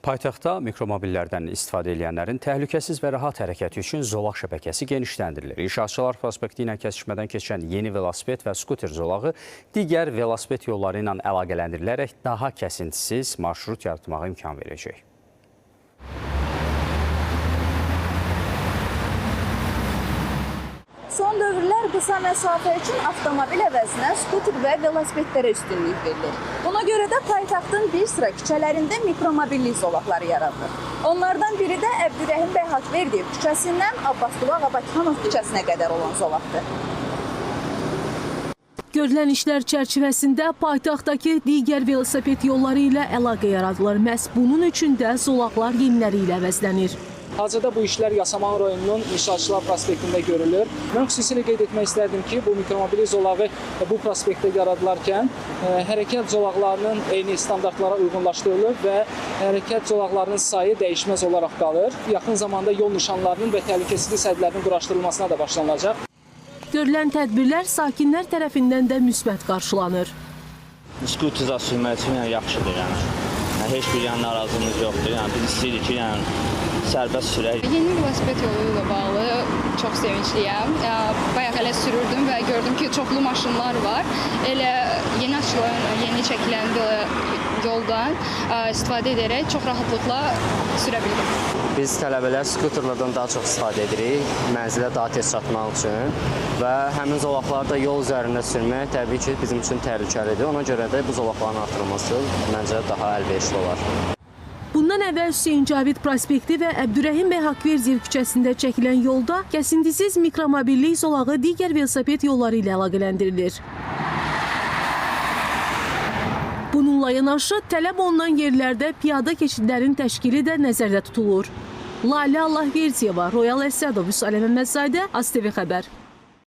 Paytaxtda mikromobillərdən istifadə edənlərin təhlükəsiz və rahat hərəkəti üçün zolaq şəbəkəsi genişləndirilir. İnşaatçılar prospekti ilə kəsişmədən keçən yeni velosiped və skuter zolağı digər velosiped yolları ilə əlaqələndirilərək daha kəsintisiz marşrut yaratmağa imkan verəcək. Son dövrlər qısa məsafə üçün avtomobil əvəzinə skuter və velosipedlərə üstünlük verilir. Buna görə də paytaxtın bir sıra küçələrində mikromobillik zolaqları yaradılır. Onlardan biri də Əbdürrəhim bəy Haqverdiyev küçəsindən Abbasqulu Ağabəkirov küçəsinə qədər olan zolaqdır. Görülən işlər çərçivəsində paytaxtdakı digər velosiped yolları ilə əlaqə yaradılır. Məhz bunun üçün də zolaqlar yeniləri ilə əvəzlənir. Hazırda bu işlər Yasamal rayonunun İnşaatçılar prospektində görülür. Mən xüsusilə qeyd etmək istərdim ki, bu mikromobillik zolağı bu prospektdə yaradılarkən hərəkət zolaqlarının eyni standartlara uyğunlaşdırılır və hərəkət zolaqlarının sayı dəyişməz olaraq qalır. Yaxın zamanda yol nişanlarının və təhlükəsizlik sədlərinin quraşdırılmasına da başlanılacaq. Görülən tədbirlər sakinlər tərəfindən də müsbət qarşılanır. Skuter sürmək üçün yaxşıdır, heç bir narazılığımız yoxdur. Biz istəyirik ki, sərbəst sürək. Yeni velosiped yolu ilə bağlı çox sevincliyəm. Bayaq elə sürürdüm və gördüm ki, çoxlu maşınlar var. Elə yeni açılan, yeni çəkilən yoldan istifadə edərək çox rahatlıqla sürə bildim. Biz tələbələr skuterlardan daha çox istifadə edirik, mənzilə daha tez çatmaq üçün və həmin zolaqlarda yol üzərində sürmək təbii ki, bizim üçün təhlükəlidir. Ona görə də bu zolaqların artırılması məncə daha əlverişli olar. Bundan əvvəl Hüseyn Cavid prospekti və Əbdürrəhim bəy Haqverdiyev küçəsində çəkilən yolda kəsintisiz mikromobillik zolağı digər velosiped yolları ilə əlaqələndirilir. Bununla yanaşı tələb olunan yerlərdə piyada keçidlərin təşkili də nəzərdə tutulur. Lalə Allahverdiyeva, Royal Əsədov, Vüsal Məmmədzadə, ASTV Xəbər.